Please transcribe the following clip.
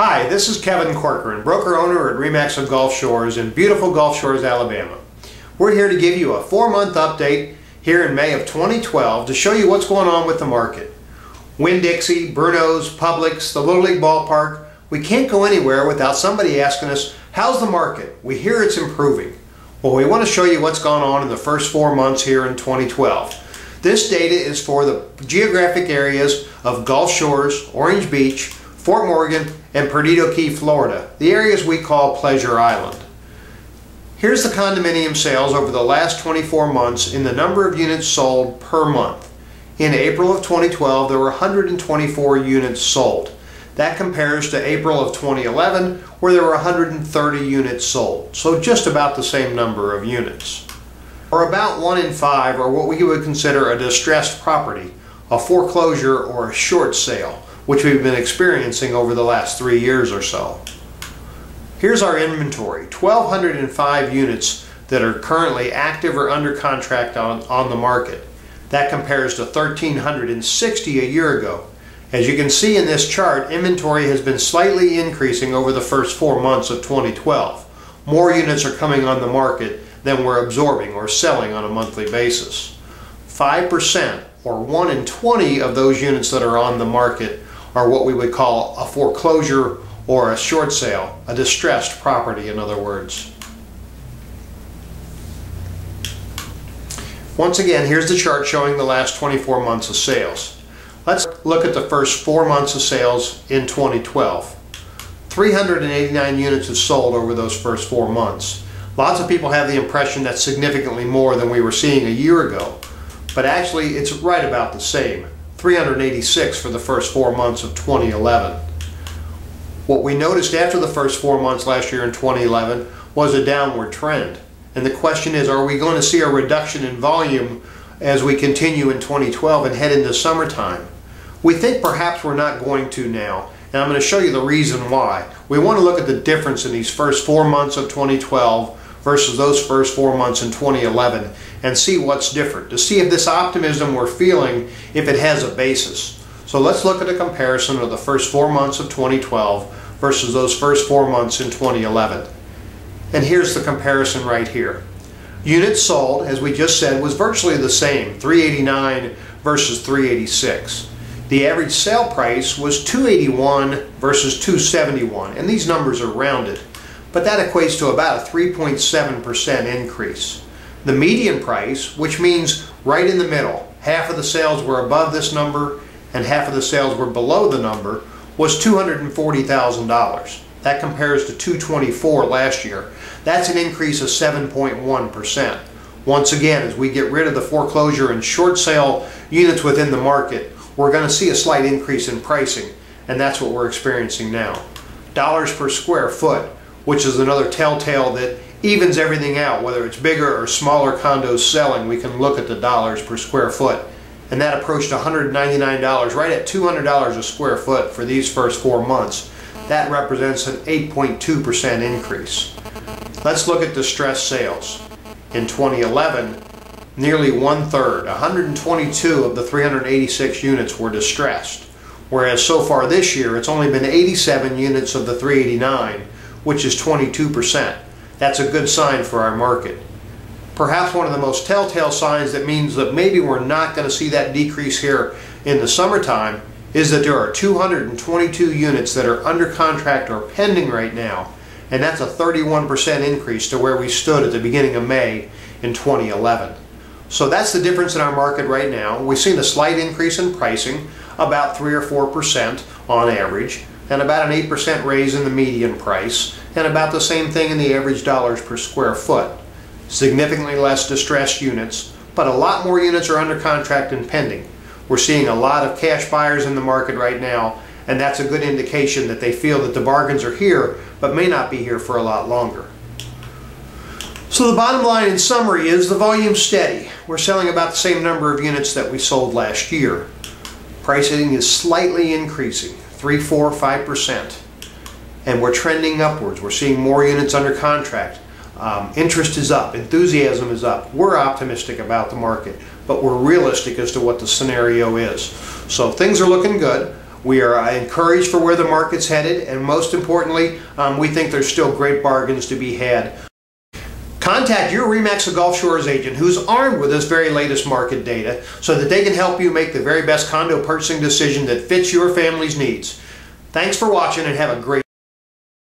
Hi, this is Kevin Corcoran, broker-owner at RE/MAX of Gulf Shores in beautiful Gulf Shores, Alabama. We're here to give you a 4-month update here in May of 2012 to show you what's going on with the market. Winn-Dixie, Bruno's, Publix, the Little League Ballpark, we can't go anywhere without somebody asking us, how's the market? We hear it's improving. Well, we want to show you what's gone on in the first 4 months here in 2012. This data is for the geographic areas of Gulf Shores, Orange Beach, Fort Morgan, and Perdido Key, Florida, the areas we call Pleasure Island. Here's the condominium sales over the last 24 months in the number of units sold per month. In April of 2012, there were 124 units sold. That compares to April of 2011, where there were 130 units sold, so just about the same number of units. Or about 1 in 5 are what we would consider a distressed property, a foreclosure or a short sale, which we've been experiencing over the last 3 years or so. Here's our inventory, 1,205 units that are currently active or under contract on the market. That compares to 1,360 a year ago. As you can see in this chart, inventory has been slightly increasing over the first 4 months of 2012. More units are coming on the market than we're absorbing or selling on a monthly basis. 5% or 1 in 20 of those units that are on the market are what we would call a foreclosure or a short sale, a distressed property in other words. Once again, here's the chart showing the last 24 months of sales. Let's look at the first 4 months of sales in 2012. 389 units have sold over those first 4 months. Lots of people have the impression that's significantly more than we were seeing a year ago, but actually it's right about the same. 386 for the first 4 months of 2011. What we noticed after the first 4 months last year in 2011 was a downward trend. And the question is, are we going to see a reduction in volume as we continue in 2012 and head into summertime? We think perhaps we're not going to now, and I'm going to show you the reason why. We want to look at the difference in these first 4 months of 2012 versus those first 4 months in 2011 and see what's different, to see if this optimism we're feeling, if it has a basis. So let's look at a comparison of the first 4 months of 2012 versus those first 4 months in 2011. And here's the comparison right here. Units sold, as we just said, was virtually the same, 389 versus 386. The average sale price was 281 versus 271, and these numbers are rounded, but that equates to about a 3.7% increase. The median price, which means right in the middle, half of the sales were above this number and half of the sales were below the number, was $240,000. That compares to $224,000 last year. That's an increase of 7.1%. Once again, as we get rid of the foreclosure and short sale units within the market, we're going to see a slight increase in pricing, and that's what we're experiencing now. Dollars per square foot, which is another telltale that evens everything out, whether it's bigger or smaller condos selling, we can look at the dollars per square foot. And that approached $199, right at $200 a square foot for these first 4 months. That represents an 8.2% increase. Let's look at distressed sales. In 2011, nearly 1/3, 122 of the 386 units were distressed. Whereas so far this year, it's only been 87 units of the 389, which is 22%. That's a good sign for our market. Perhaps one of the most telltale signs that means that maybe we're not going to see that decrease here in the summertime is that there are 222 units that are under contract or pending right now, and that's a 31% increase to where we stood at the beginning of May in 2011. So that's the difference in our market right now. We've seen a slight increase in pricing, about 3 or 4% on average, and about an 8% raise in the median price, and about the same thing in the average dollars per square foot. Significantly less distressed units, but a lot more units are under contract and pending. We're seeing a lot of cash buyers in the market right now, and that's a good indication that they feel that the bargains are here, but may not be here for a lot longer. So the bottom line in summary is the volume's steady. We're selling about the same number of units that we sold last year. Pricing is slightly increasing, 3, 4, 5%. And we're trending upwards. We're seeing more units under contract. Interest is up, enthusiasm is up. We're optimistic about the market, but we're realistic as to what the scenario is. So things are looking good. We are encouraged for where the market's headed, and most importantly, we think there's still great bargains to be had. Contact your RE/MAX of Gulf Shores agent who's armed with this very latest market data so that they can help you make the very best condo purchasing decision that fits your family's needs. Thanks for watching and have a great